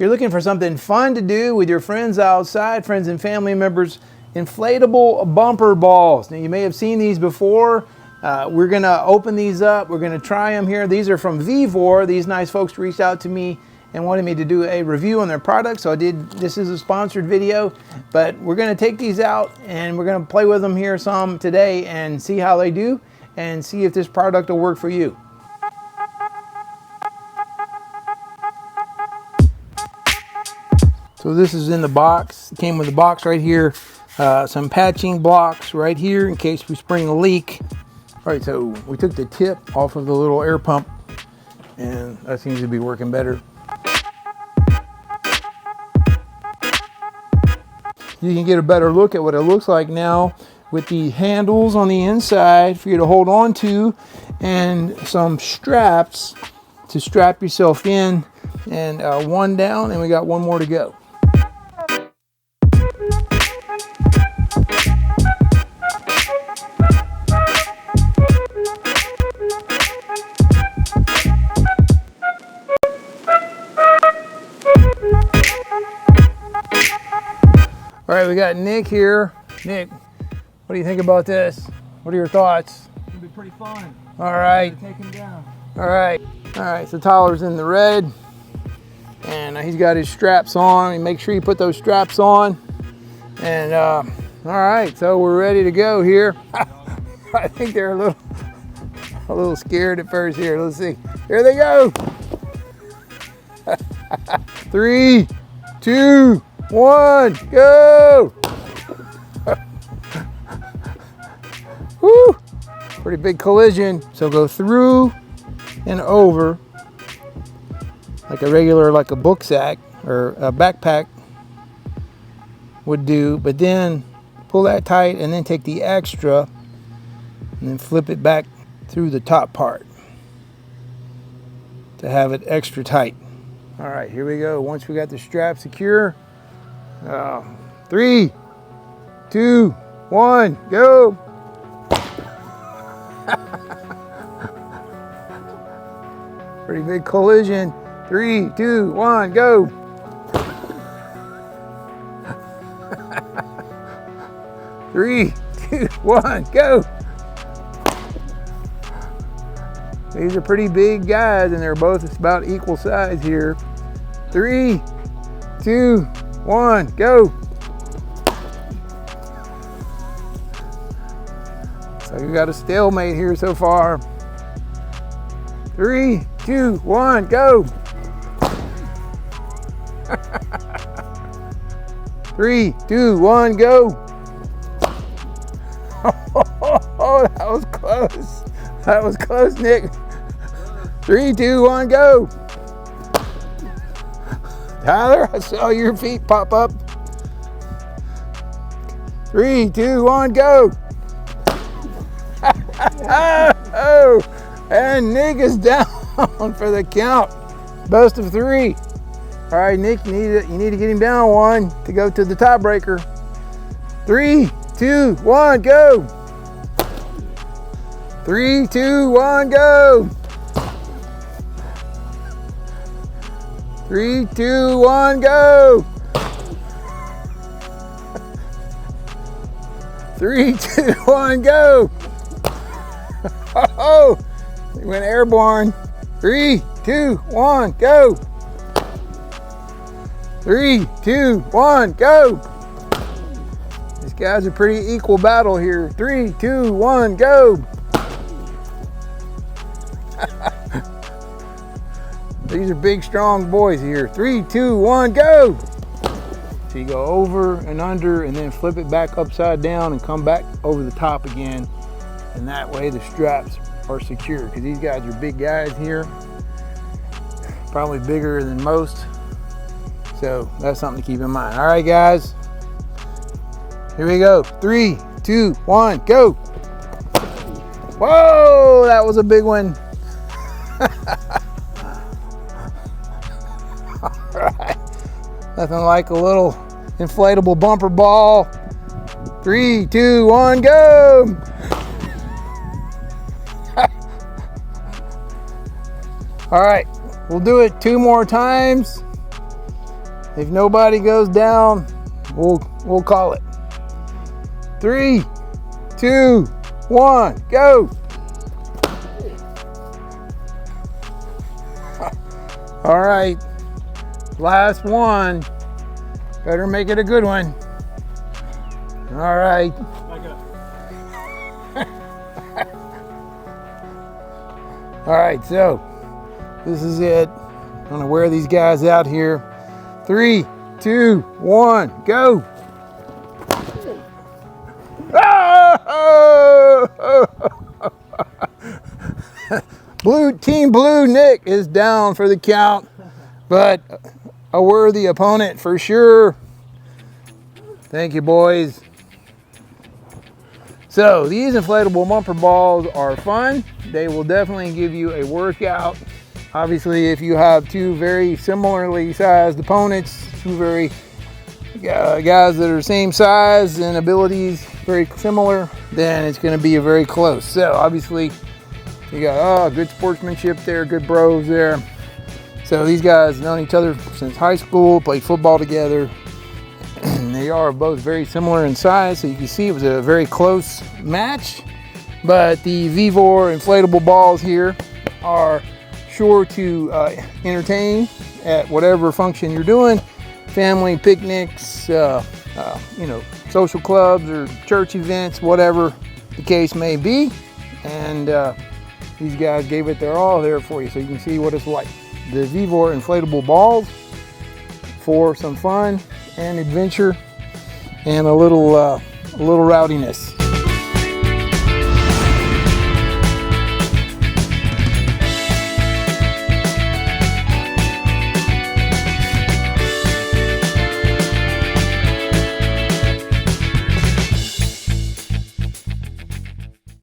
you're looking for something fun to do with your friends outside, friends and family members, inflatable bumper balls. Now you may have seen these before. We're gonna open these up. We're gonna try them here. These are from VEVOR. These nice folks reached out to me and wanted me to do a review on their product, so I did. This is a sponsored video, but we're gonna take these out and we're gonna play with them here some today and see how they do and see if this product will work for you. So this is in the box. It came with the box right here. Some patching blocks right here in case we spring a leak. All right, so we took the tip off of the little air pump and that seems to be working better. You can get a better look at what it looks like now with the handles on the inside for you to hold on to and some straps to strap yourself in, and one down and we got one more to go. All right, we got Nick here. Nick, what do you think about this? What are your thoughts? It's gonna be pretty fun. All right. Take him down. All right. All right, so Tyler's in the red and he's got his straps on. Make sure you put those straps on. And all right, so we're ready to go here. I think they're a little scared at first here. Let's see. Here they go. 3, 2, 1, go! Woo! Pretty big collision. So go through and over like a regular, like a book sack or a backpack would do, but then pull that tight and then take the extra and then flip it back through the top part to have it extra tight. All right, here we go. Once we got the strap secure, 3, 2, 1, go. Pretty big collision. 3, 2, 1, go. Three, 2, 1, go. These are pretty big guys and they're both about equal size here. 3, 2, 1, go. So you got a stalemate here so far. 3, 2, 1, go. 3, 2, 1, go. Oh, that was close. That was close, Nick. 3, 2, 1, go. Tyler, I saw your feet pop up. 3, 2, 1, go. Oh, and Nick is down for the count. Best of 3. All right, Nick, you need to get him down one to go to the tiebreaker. 3, 2, 1, go. 3, 2, 1, go. 3, 2, 1, go. 3, 2, 1, go. Oh, he went airborne. 3, 2, 1, go. 3, 2, 1, go. These guys are pretty equal battle here. 3, 2, 1, go. These are big, strong boys here. 3, 2, 1, go. So you go over and under and then flip it back upside down and come back over the top again. And that way the straps are secure because these guys are big guys here. Probably bigger than most. So that's something to keep in mind. All right, guys. Here we go. 3, 2, 1, go. Whoa, that was a big one. All right. Nothing like a little inflatable bumper ball. 3, 2, 1, go. All right, we'll do it 2 more times. If nobody goes down, we'll call it. 3, 2, 1, go. All right, last one. Better make it a good one. All right. All right, so this is it. I'm gonna wear these guys out here. 3, 2, 1, go. Team Blue Nick is down for the count, but a worthy opponent for sure. Thank you, boys. So these inflatable bumper balls are fun. They will definitely give you a workout. Obviously, if you have two very similarly sized opponents, two very guys that are same size and abilities very similar, then it's going to be very close. So obviously, you got good sportsmanship there, good bros there. So these guys have known each other since high school, played football together. They are both very similar in size, so you can see it was a very close match. But the VEVOR inflatable balls here are sure to entertain at whatever function you're doing, family picnics, social clubs or church events, whatever the case may be. And these guys gave it their all there for you, so you can see what it's like. The VEVOR inflatable balls for some fun and adventure and a little rowdiness.